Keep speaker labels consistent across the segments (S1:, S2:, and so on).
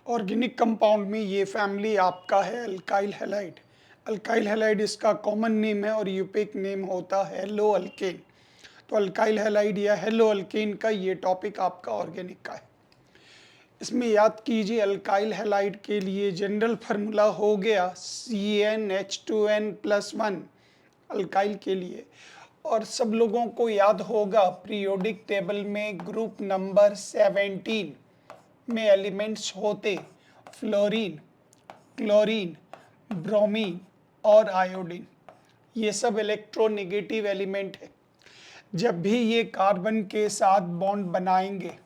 S1: Organic compound में ये family आपका है अल्काइल हैलाइड। अल्काइल हैलाइड इसका कॉमन नेम है और यूपिक नेम होता है हेलो अल्केन। तो अल्काइल हैलाइड या हेलो अल्केन का ये टॉपिक आपका ऑर्गेनिक का है। इसमें याद कीजिए अल्काइल हैलाइड के लिए जनरल फार्मूला हो गया CnH2n+1 अल्काइल के लिए। और सब लोगों को याद होगा पीरियोडिक टेबल में ग्रुप नंबर 17 में एलिमेंट्स होते फ्लोरीन, क्लोरीन, ब्रोमीन और आयोडीन। ये सब इलेक्ट्रोनेगेटिव एलिमेंट है। जब भी ये कार्बन के साथ बॉन्ड बनाएंगे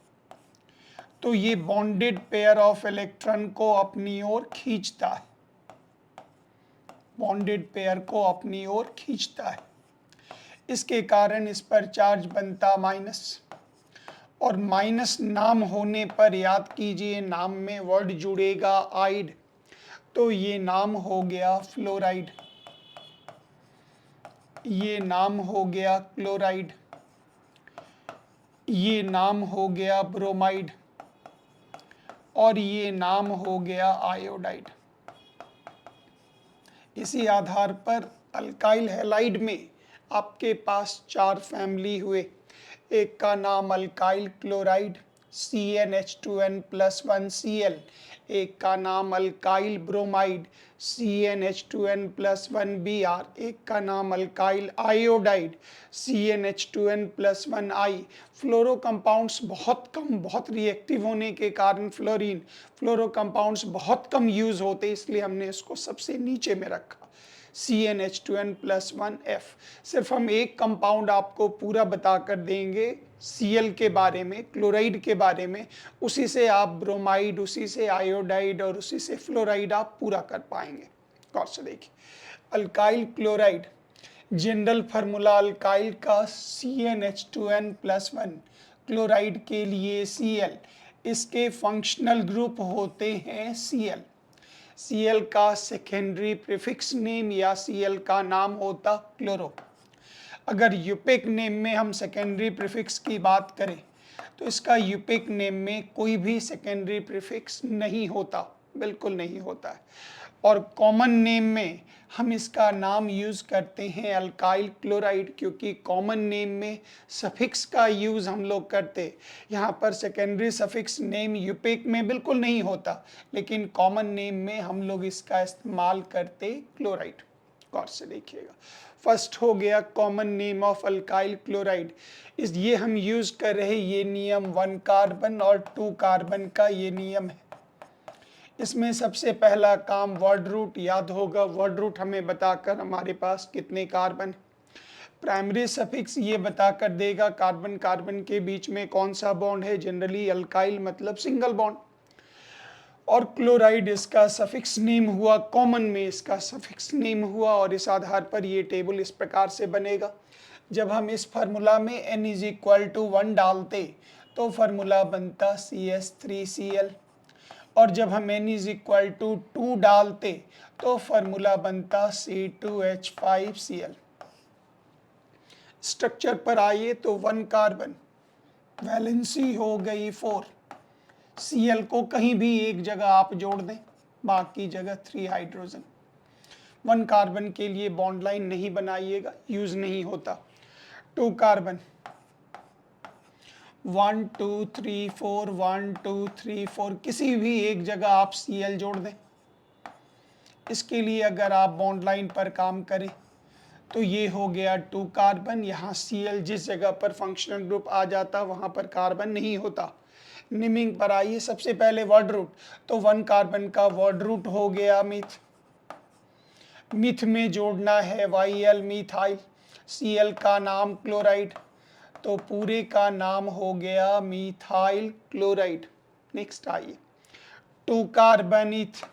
S1: तो ये बॉन्डेड पेयर ऑफ इलेक्ट्रॉन को अपनी ओर खींचता है, बॉन्डेड पेयर को अपनी ओर खींचता है। इसके कारण इस पर चार्ज बनता माइनस, और माइनस नाम होने पर याद कीजिए नाम में वर्ड जुड़ेगा आइड, तो ये नाम हो गया फ्लोराइड, ये नाम हो गया क्लोराइड, ये नाम हो गया ब्रोमाइड और ये नाम हो गया आयोडाइड। इसी आधार पर अल्काइल हैलाइड में आपके पास 4 फैमिली हुए। एक का नाम अल्काइल क्लोराइड CnH2n+1Cl, एक का नाम अल्काइल ब्रोमाइड CnH2n+1Br, एक का नाम अल्काइल आयोडाइड CnH2n+1I। फ्लोरो कंपाउंड्स बहुत रिएक्टिव होने के कारण फ्लोरो कंपाउंड्स बहुत कम यूज होते, इसलिए हमने इसको सबसे नीचे में रखा CnH2n+1F। सिर्फ हम एक कंपाउंड आपको पूरा बता कर देंगे Cl के बारे में, क्लोराइड के बारे में, उसी से आप ब्रोमाइड, उसी से आयोडाइड और उसी से फ्लोराइड आप पूरा कर पाएंगे। गौर से देखिए alkyl chloride general formula alkyl का CnH2n+1, क्लोराइड के लिए Cl, इसके फंक्शनल ग्रुप होते हैं Cl। Cl का सेकेंडरी प्रीफिक्स नेम या Cl का नाम होता क्लोरो। अगर यूपिक नेम में हम सेकेंडरी प्रीफिक्स की बात करें तो इसका यूपिक नेम में कोई भी सेकेंडरी प्रीफिक्स नहीं होता, बिल्कुल नहीं होता है। और कॉमन नेम में हम इसका नाम यूज़ करते हैं अल्काइल क्लोराइड, क्योंकि कॉमन नेम में सफिक्स का यूज़ हम लोग करते। यहाँ पर सेकेंडरी सफिक्स नेम यूपिक में बिल्कुल नहीं होता, लेकिन कॉमन नेम में हम लोग इसका इस्तेमाल करते क्लोराइड। गौर से देखिएगा, फर्स्ट हो गया common name of alkyl chloride. ये हम यूज़ कर रहे ये नियम 1 कार्बन और 2 कार्बन का ये नियम है। इसमें सबसे पहला काम वर्ड रूट याद होगा। वर्ड रूट हमें बताकर हमारे पास कितने कार्बन। प्राइमरी सफिक्स ये बताकर देगा कार्बन कार्बन के बीच में कौन सा बॉन्ड है, जनरली अल्काइल मतलब सिंगल बॉन्ड। और क्लोराइड इसका सफिक्स नेम हुआ, कॉमन में इसका सफिक्स नेम हुआ, और इस आधार पर ये टेबल इस प्रकार से बनेगा। जब हम इस फार्मूला में n = 1 डालते तो फार्मूला बनता CH3Cl, और जब हम n = 2 डालते तो फार्मूला बनता C2H5Cl। स्ट्रक्चर पर आइए तो 1 कार्बन, वैलेंसी हो गई 4, Cl को कहीं भी एक जगह आप जोड़ दें, बाकी जगह 3 हाइड्रोजन। 1 कार्बन के लिए बॉन्ड लाइन नहीं बनाइएगा, यूज नहीं होता। 2 कार्बन 1 2 3 4 1 2 3 4 किसी भी एक जगह आप Cl जोड़ दें। इसके लिए अगर आप बॉन्ड लाइन पर काम करें तो ये हो गया 2 कार्बन। यहाँ Cl जिस जगह पर फंक्शनल ग्रुप आ जाता वहाँ पर कार्बन नहीं होता। नेमिंग पर आइए, सबसे पहले वर्ड रूट, तो 1 कार्बन का वर्ड रूट हो गया मिथ। मिथ में जोड़ना है YL मिथाइल। Cl का नाम क्लोराइड, तो पूरे का नाम हो गया मिथाइल क्लोराइड। नेक्स्ट आइए 2 कार्बन इथ,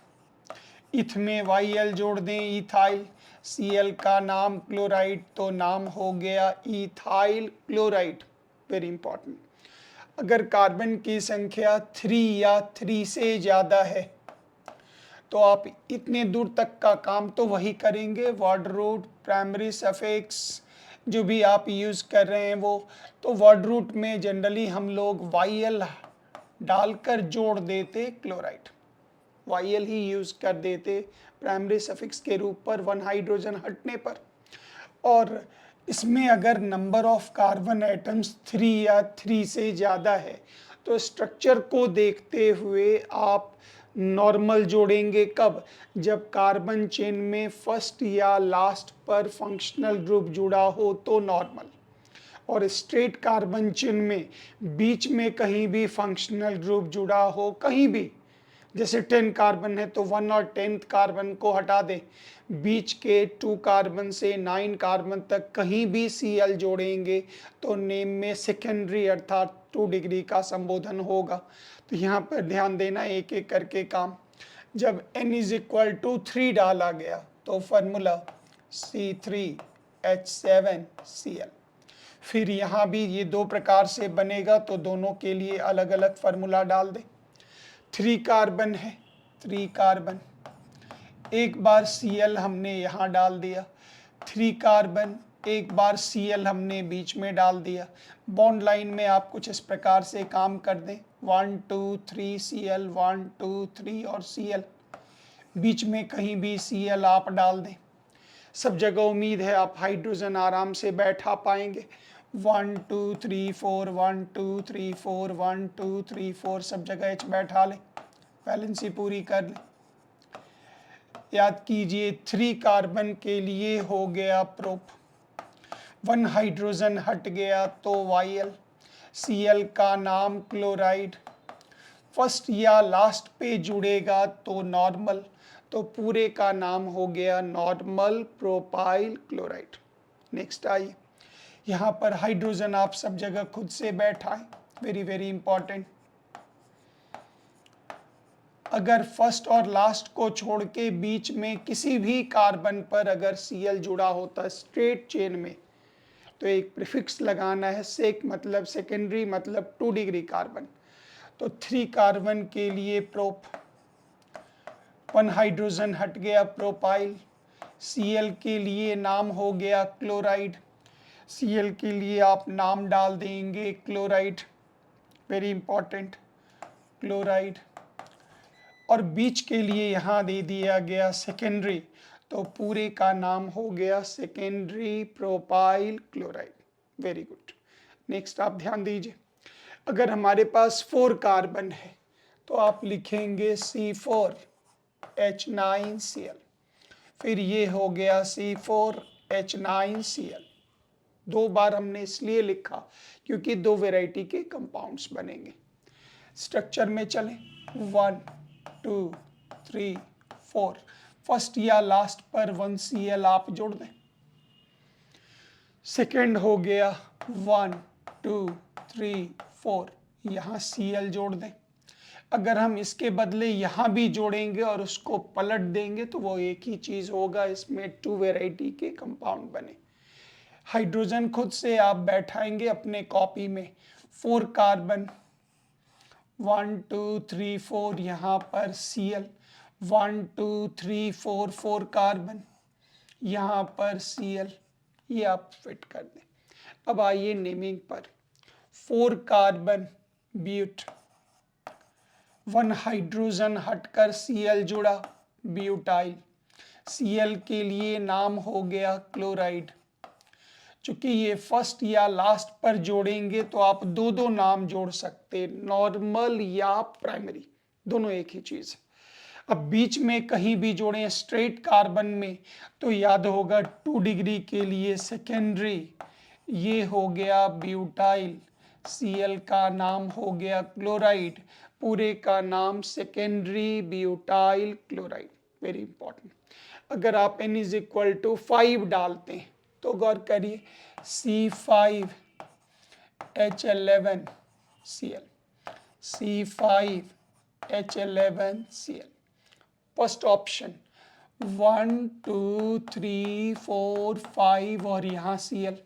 S1: इथ में YL जोड़ दें इथाइल। Cl का नाम क्लोराइड, तो नाम हो गया इथाइल क्लोराइड। Very important. अगर कार्बन की संख्या 3 या 3 से ज़्यादा है तो आप इतने दूर तक का काम तो वही करेंगे, वर्ड रूट, प्राइमरी सफिक्स जो भी आप यूज़ कर रहे हैं वो। तो वर्ड रूट में जनरली हम लोग YL डालकर जोड़ देते क्लोराइड। YL ही यूज कर देते प्राइमरी सफिक्स के रूप पर 1 हाइड्रोजन हटने पर। और इसमें अगर नंबर ऑफ कार्बन एटम्स 3 या 3 से ज़्यादा है तो स्ट्रक्चर को देखते हुए आप नॉर्मल जोड़ेंगे। कब? जब कार्बन चेन में फर्स्ट या लास्ट पर फंक्शनल ग्रुप जुड़ा हो तो नॉर्मल, और स्ट्रेट कार्बन चेन में बीच में कहीं भी फंक्शनल ग्रुप जुड़ा हो, कहीं भी, जैसे 10 कार्बन है तो 1 और 10th कार्बन को हटा दें, बीच के 2 कार्बन से 9 कार्बन तक कहीं भी Cl जोड़ेंगे तो नेम में सेकेंडरी अर्थात 2 डिग्री का संबोधन होगा। तो यहाँ पर ध्यान देना, एक एक करके काम। जब n = 3 डाला गया तो फॉर्मूला C3H7Cl। फिर यहाँ भी ये 2 प्रकार से बनेगा तो दोनों के लिए अलग अलग फार्मूला डाल दें। 3 कार्बन है, 3 कार्बन, एक बार Cl हमने यहाँ डाल दिया, 3 कार्बन, एक बार Cl हमने बीच में डाल दिया। बॉन्ड लाइन में आप कुछ इस प्रकार से काम कर दें, 1 2 3 Cl, 1 2 3 और Cl, बीच में कहीं भी Cl आप डाल दें। सब जगह उम्मीद है आप हाइड्रोजन आराम से बैठा पाएंगे। 1 2 3 4, 1 2 3 4, 1 2 3 4, सब जगह H बैठा लें, वैलेंसी पूरी कर लें। याद कीजिए 3 कार्बन के लिए हो गया प्रोप, 1 हाइड्रोजन हट गया तो YL, Cl का नाम क्लोराइड, फर्स्ट या लास्ट पे जुड़ेगा तो नॉर्मल, तो पूरे का नाम हो गया नॉर्मल प्रोपाइल क्लोराइड। नेक्स्ट आइए, यहाँ पर हाइड्रोजन आप सब जगह खुद से बैठाएं, वेरी वेरी इंपॉर्टेंट। अगर फर्स्ट और लास्ट को छोड़ के बीच में किसी भी कार्बन पर अगर Cl जुड़ा होता स्ट्रेट चेन में तो एक प्रीफिक्स लगाना है, सेक मतलब सेकेंडरी मतलब 2 डिग्री कार्बन। तो 3 कार्बन के लिए प्रोप, 1 हाइड्रोजन हट गया प्रोपाइल, Cl के लिए नाम हो गया क्लोराइड, Cl के लिए आप नाम डाल देंगे क्लोराइड, वेरी इंपॉर्टेंट क्लोराइड, और बीच के लिए यहाँ दे दिया गया सेकेंडरी, तो पूरे का नाम हो गया secondary propyl chloride, very good. Next आप ध्यान दीजिए, अगर हमारे पास 4 कार्बन है तो आप लिखेंगे C4H9Cl, फिर ये हो गया C4H9Cl। 2 बार हमने इसलिए लिखा क्योंकि 2 वैरायटी के कंपाउंड्स बनेंगे। स्ट्रक्चर में चलें, 1 2 3 4, फर्स्ट या लास्ट पर 1 Cl आप जोड़ दें। सेकेंड हो गया 1 2 3 4, यहाँ Cl जोड़ दें। अगर हम इसके बदले यहाँ भी जोड़ेंगे और उसको पलट देंगे तो वो एक ही चीज़ होगा, इसमें 2 वैरायटी के कंपाउंड बने। हाइड्रोजन खुद से आप बैठाएंगे अपने कॉपी में, 4 कार्बन, 1 2 3 4, यहाँ पर Cl, 1 2 3 4, 4 कार्बन, यहाँ पर Cl, ये आप फिट कर दें। अब आइए नेमिंग पर, 4 कार्बन ब्यूट, 1 हाइड्रोजन हटकर Cl जुड़ा ब्यूटाइल, Cl के लिए नाम हो गया क्लोराइड। चूंकि ये फर्स्ट या लास्ट पर जोड़ेंगे तो आप 2 नाम जोड़ सकते, नॉर्मल या प्राइमरी, दोनों एक ही चीज है। अब बीच में कहीं भी जोड़ें स्ट्रेट कार्बन में तो याद होगा 2 डिग्री के लिए सेकेंडरी, ये हो गया ब्यूटाइल, Cl का नाम हो गया क्लोराइड, पूरे का नाम secondary butyl chloride, very important. अगर आप n = 5 डालते हैं तो गौर करिए C5H11Cl, C5H11Cl, फर्स्ट ऑप्शन 1 2 3 4 5 और यहाँ Cl,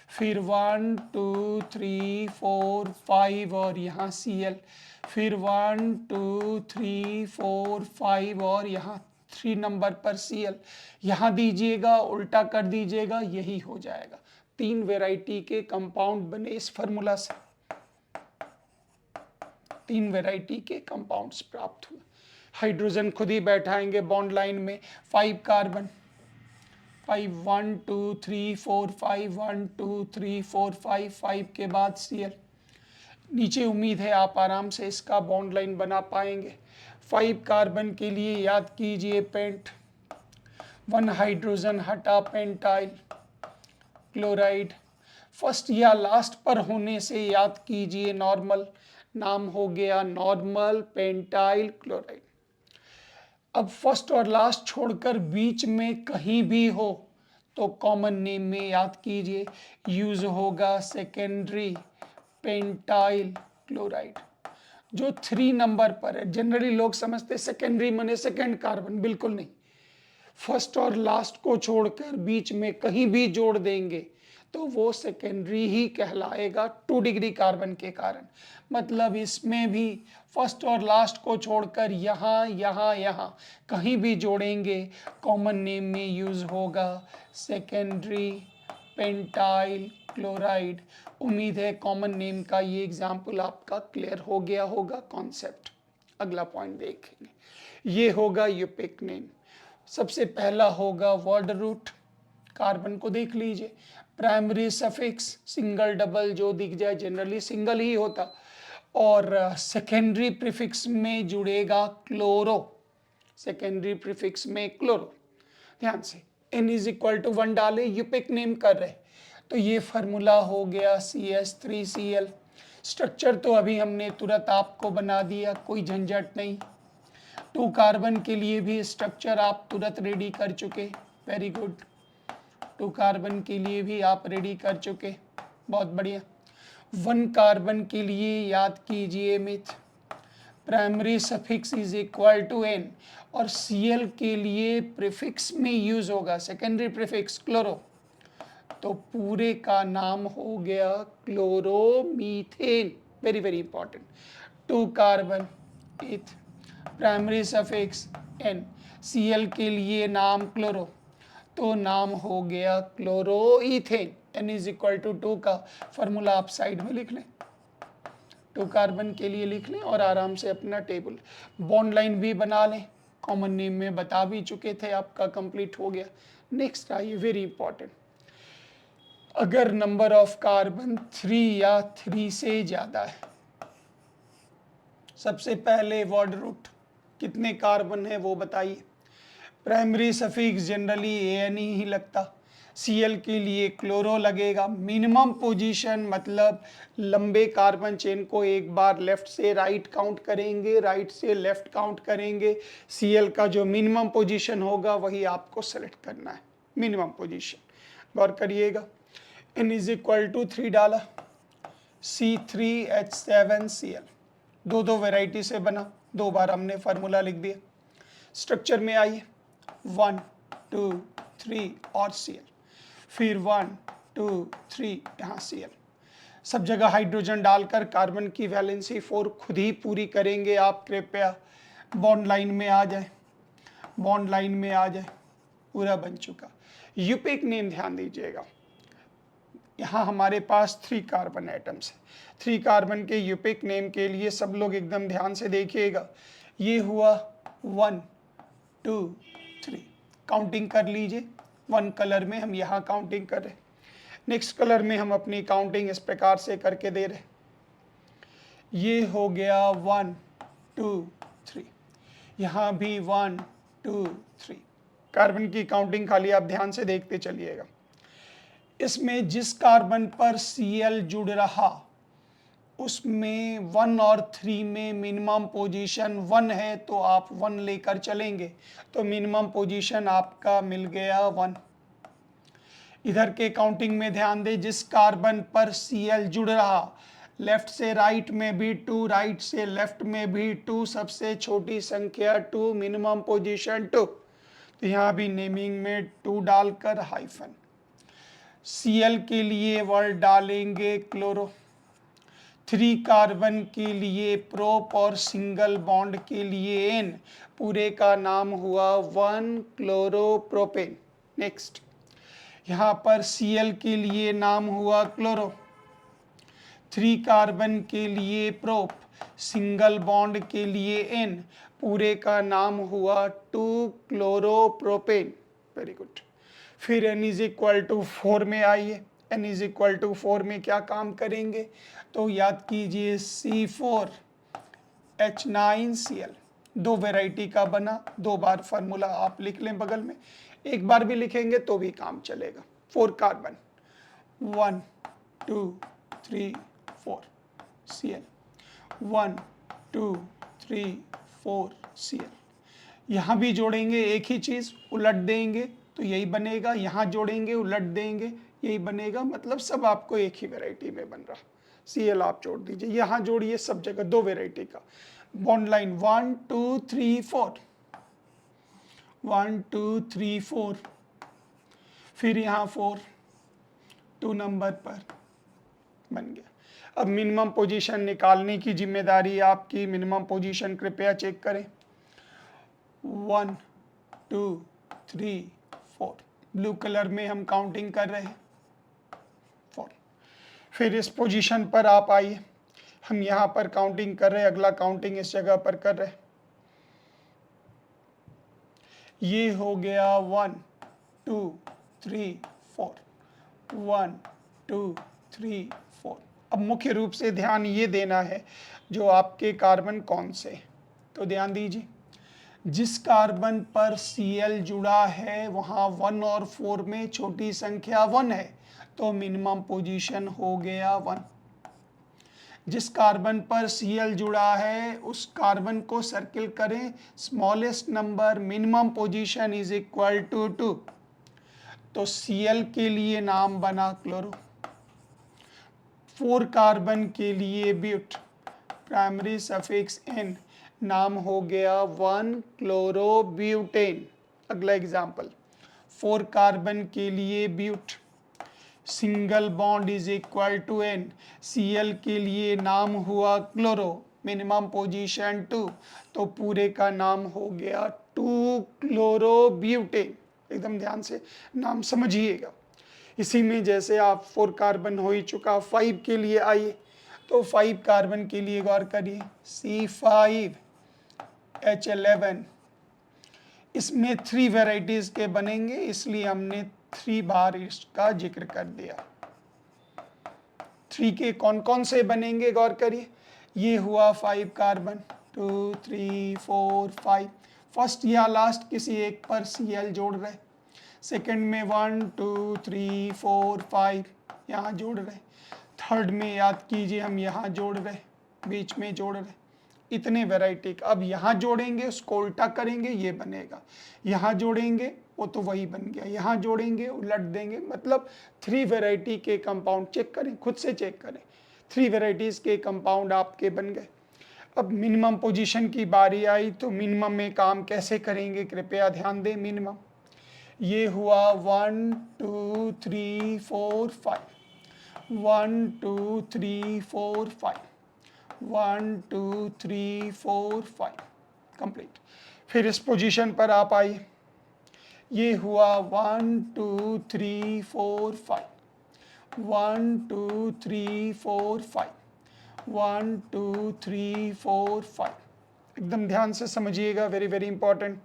S1: फिर 1 2 3 4 5 और यहाँ Cl, फिर 1 2 3 4 5 और यहाँ 3 नंबर पर Cl, यहाँ दीजिएगा उल्टा कर दीजिएगा, यही हो जाएगा। 3 वैरायटी के कंपाउंड बने इस फार्मूला से, 3 वैरायटी के कंपाउंड्स प्राप्त हुए। हाइड्रोजन खुद ही बैठाएंगे बॉन्ड लाइन में, 5 कार्बन, 5 1 2 3 4 5 1 2 3 4 5 5 के बाद Cl। नीचे उम्मीद है आप आराम से इसका बॉन्ड लाइन बना पाएंगे। 5 कार्बन के लिए याद कीजिए पेंट, 1 हाइड्रोजन हटा पेंटाइल क्लोराइड, फर्स्ट या लास्ट पर होने से याद कीजिए नॉर्मल, नाम हो गया नॉर्मल पेंटाइल क्लोराइड। अब फर्स्ट और लास्ट छोड़कर बीच में कहीं भी हो तो कॉमन नेम में याद कीजिए यूज होगा सेकेंडरी पेंटाइल क्लोराइड। जो 3 नंबर पर है, जनरली लोग समझते सेकेंडरी माने सेकेंड कार्बन, बिल्कुल नहीं। फर्स्ट और लास्ट को छोड़कर बीच में कहीं भी जोड़ देंगे तो वो सेकेंडरी ही कहलाएगा 2 डिग्री कार्बन के कारण। मतलब इसमें भी फर्स्ट और लास्ट को छोड़कर यहाँ यहाँ यहाँ कहीं भी जोड़ेंगे कॉमन नेम में यूज होगा सेकेंडरी पेंटाइल क्लोराइड। उम्मीद है कॉमन नेम का ये एग्जाम्पल आपका क्लियर हो गया होगा कॉन्सेप्ट। अगला पॉइंट देखेंगे, ये होगा यूपिक नेम। सबसे पहला होगा वर्ड रूट, कार्बन को देख लीजिए, प्राइमरी सफिक्स सिंगल डबल जो दिख जाए, जनरली सिंगल ही होता, और सेकेंडरी प्रीफिक्स में जुड़ेगा क्लोरो, सेकेंडरी प्रीफिक्स में क्लोरो। ध्यान से n इज इक्वल टू 1 डाले, यूपिक नेम कर रहे तो ये फार्मूला हो गया CH3Cl। स्ट्रक्चर तो अभी हमने तुरंत आपको बना दिया, कोई झंझट नहीं। 2 कार्बन के लिए भी स्ट्रक्चर आप तुरंत रेडी कर चुके, वेरी गुड। 2 कार्बन के लिए भी आप रेडी कर चुके, बहुत बढ़िया। 1 कार्बन के लिए याद कीजिए meth, primary suffix is equal to n, और Cl के लिए प्रीफिक्स में यूज होगा सेकेंडरी प्रीफिक्स क्लोरो, तो पूरे का नाम हो गया chloromethane, very very important. 2 carbon इथ, प्राइमरी सफिक्स n, Cl के लिए नाम क्लोरो, तो नाम हो गया chloroethane. n is equal to 2 का फॉर्मूला आप साइड में लिख लें, 2 कार्बन के लिए लिख लें और आराम से अपना टेबल बॉन्ड लाइन भी बना लें, कॉमन नेम में बता भी चुके थे, आपका कंप्लीट हो गया। नेक्स्ट आइए, वेरी इंपॉर्टेंट, अगर नंबर ऑफ कार्बन 3 या 3 से ज्यादा है, सबसे पहले वर्ड रूट कितने कार्बन है वो बताइए। प्राइमरी सफिक्स जनरली an ही लगता, Cl के लिए क्लोरो लगेगा। मिनिमम पोजीशन मतलब लंबे कार्बन चेन को एक बार लेफ्ट से राइट काउंट करेंगे, राइट से लेफ्ट काउंट करेंगे, Cl का जो मिनिमम पोजीशन होगा वही आपको सेलेक्ट करना है, मिनिमम पोजीशन। गौर करिएगा, n इज इक्वल टू 3 डाला, C3H7Cl, दो वेराइटी से बना, 2 बार हमने फार्मूला लिख दिया। स्ट्रक्चर में आइए, 1 2 3 और Cl, फिर 1 2 3 यहाँ Cl, सब जगह हाइड्रोजन डालकर कार्बन की वैलेंसी 4 खुद ही पूरी करेंगे आप, कृपया बॉन्ड लाइन में आ जाए, बॉन्ड लाइन में आ जाए, पूरा बन चुका। यूपिक नेम ध्यान दीजिएगा, यहाँ हमारे पास 3 कार्बन एटम्स है, 3 कार्बन के यूपिक नेम के लिए सब लोग एकदम ध्यान से देखिएगा। ये हुआ 1 2 3, काउंटिंग कर लीजिए, 1 कलर में हम यहाँ काउंटिंग कर रहे, नेक्स्ट कलर में हम अपनी काउंटिंग इस प्रकार से करके दे रहे। ये हो गया 1 2 3, यहाँ भी 1 2 3, कार्बन की काउंटिंग खाली आप ध्यान से देखते चलिएगा। इसमें जिस कार्बन पर Cl जुड़ रहा उसमें 1 और 3 में मिनिमम पोजीशन 1 है तो आप 1 लेकर चलेंगे, तो मिनिमम पोजीशन आपका मिल गया 1। इधर के काउंटिंग में ध्यान दें, जिस कार्बन पर Cl जुड़ रहा, लेफ्ट से राइट में भी 2, राइट से लेफ्ट में भी 2, सबसे छोटी संख्या 2, मिनिमम पोजीशन 2, तो यहाँ भी नेमिंग में 2 डालकर हाइफन। Cl के लिए वर्ड डालेंगे क्लोरो, 3 कार्बन के लिए प्रोप और सिंगल बॉन्ड के लिए N, पूरे का नाम हुआ 1 क्लोरोप्रोपेन। नेक्स्ट, यहाँ पर Cl के लिए नाम हुआ क्लोरो, 3 कार्बन के लिए प्रोप, सिंगल बॉन्ड के लिए N, पूरे का नाम हुआ 2 क्लोरोप्रोपेन। Very good. फिर n इज इक्वल टू 4 में आइए, n इज इक्वल टू 4 में क्या काम करेंगे, तो याद कीजिए C4H9Cl, दो वेराइटी का बना, दो बार फार्मूला आप लिख लें बगल में, एक बार भी लिखेंगे तो भी काम चलेगा। 4 कार्बन, 1 2 3 4 Cl, 1 2 3 4 Cl। यहाँ भी जोड़ेंगे एक ही चीज़, उलट देंगे तो यही बनेगा, यहाँ जोड़ेंगे उलट देंगे यही बनेगा, मतलब सब आपको एक ही वैरायटी में बन रहा। Cl आप जोड़ दीजिए, यहाँ जोड़िए सब जगह दो वैरायटी का। बॉन्ड लाइन 1 2 3 4, 1 2 3 4, फिर यहाँ 4 2 नंबर पर बन गया। अब मिनिमम पोजीशन निकालने की जिम्मेदारी आपकी। मिनिमम पोजीशन कृपया चेक करें, 1 2 3 4, ब्लू कलर में हम काउंटिंग कर रहे हैं 4। फिर इस पोजीशन पर आप आइए, हम यहाँ पर काउंटिंग कर रहे हैं, अगला काउंटिंग इस जगह पर कर रहे हैं। ये हो गया 1 2 3 4, 1 2 3 4। अब मुख्य रूप से ध्यान ये देना है जो आपके कार्बन कौन से, तो ध्यान दीजिए जिस कार्बन पर Cl जुड़ा है वहाँ 1 और 4 में छोटी संख्या 1 है, तो मिनिमम पोजीशन हो गया 1। जिस कार्बन पर Cl जुड़ा है उस कार्बन को सर्किल करें, smallest number minimum position is equal to 2, तो Cl के लिए नाम बना क्लोरो। 4 कार्बन के लिए ब्यूट, प्राइमरी सफिक्स n, नाम हो गया 1 क्लोरोब्यूटेन। अगला एग्जाम्पल, 4 कार्बन के लिए but, single bond is equal to n, Cl के लिए नाम हुआ क्लोरो, मिनिमम पोजीशन 2, तो पूरे का नाम हो गया 2 क्लोरोब्यूटेन। एकदम ध्यान से नाम समझिएगा। इसी में जैसे आप 4 कार्बन हो ही चुका, 5 के लिए आइए, तो 5 कार्बन के लिए गौर करिए, C5H11, इसमें 3 वेराइटीज के बनेंगे, इसलिए हमने 3 बार इसका जिक्र कर दिया। 3 के कौन कौन से बनेंगे गौर करिए, ये हुआ 5 कार्बन, 2 3 4 5, फर्स्ट या लास्ट किसी एक पर Cl जोड़ रहे, सेकंड में 1 2 3 4 5 यहाँ जोड़ रहे, थर्ड में याद कीजिए हम यहाँ जोड़ रहे, बीच में जोड़ रहे, इतने वैरायटी का। अब यहाँ जोड़ेंगे उसको उल्टा करेंगे ये बनेगा, यहाँ जोड़ेंगे वो तो वही बन गया, यहाँ जोड़ेंगे उलट देंगे, मतलब 3 वैरायटी के कंपाउंड, चेक करें खुद से चेक करें, 3 वैरायटीज के कंपाउंड आपके बन गए। अब मिनिमम पोजीशन की बारी आई, तो मिनिमम में काम कैसे करेंगे कृपया ध्यान दें। मिनिमम ये हुआ 1 2 3 4 5, 1 2 3 4 5, 1 2 3 4 5, कंप्लीट। फिर इस पोजीशन पर आप आइए, ये हुआ 1 2 3 4 5, 1 2 3 4 5, 1 2 3 4 5। एकदम ध्यान से समझिएगा, वेरी वेरी इंपॉर्टेंट।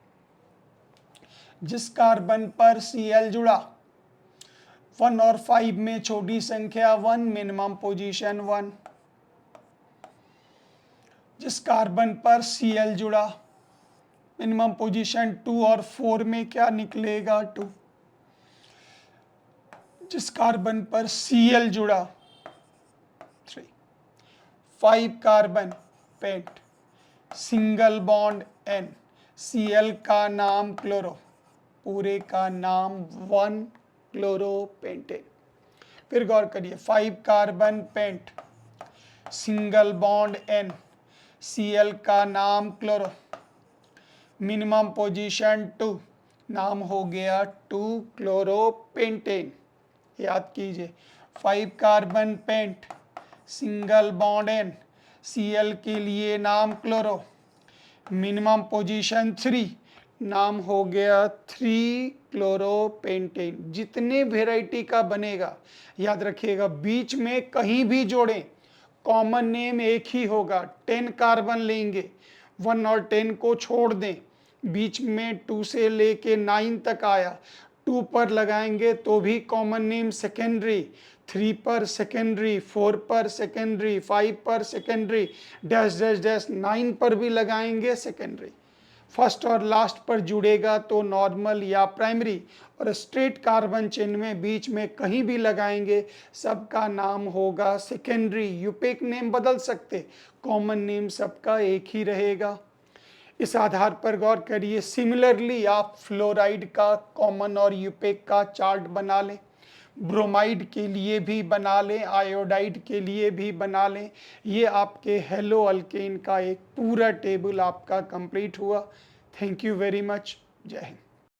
S1: जिस कार्बन पर Cl जुड़ा 1 और 5 में छोटी संख्या 1, मिनिमम पोजीशन 1। जिस कार्बन पर Cl जुड़ा मिनिमम पोजीशन 2 और 4 में क्या निकलेगा 2। जिस कार्बन पर Cl जुड़ा 3, 5 carbon pent, single bond N, Cl का नाम क्लोरो, पूरे का नाम 1 क्लोरोपेंटेन। फिर गौर करिए, 5 carbon pent, single bond N, Cl का नाम क्लोरो, मिनिमम पोजीशन 2, नाम हो गया 2 क्लोरोपेंटेन। याद कीजिए, 5 carbon pent, single bond N, Cl के लिए नाम क्लोरो, मिनिमम पोजीशन 3, नाम हो गया 3 क्लोरोपेंटेन। जितने वेराइटी का बनेगा याद रखिएगा, बीच में कहीं भी जोड़ें कॉमन नेम एक ही होगा। 10 कार्बन लेंगे 1 और 10 को छोड़ दें, बीच में 2 से लेके 9 तक आया, 2 पर लगाएंगे तो भी कॉमन नेम सेकेंडरी, 3 पर सेकेंडरी, 4 पर सेकेंडरी, 5 पर सेकेंडरी, डैश डैश डैश 9 पर भी लगाएंगे सेकेंडरी। फर्स्ट और लास्ट पर जुड़ेगा तो नॉर्मल या प्राइमरी, और स्ट्रेट कार्बन चेन में बीच में कहीं भी लगाएंगे सबका नाम होगा सेकेंडरी। यूपेक नेम बदल सकते, कॉमन नेम सबका एक ही रहेगा। इस आधार पर गौर करिए। सिमिलरली आप फ्लोराइड का कॉमन और यूपेक का चार्ट बना लें, ब्रोमाइड के लिए भी बना लें, आयोडाइड के लिए भी बना लें। ये आपके हेलो अल्केन का एक पूरा टेबल आपका कंप्लीट हुआ। Thank you very much. जय हिंद।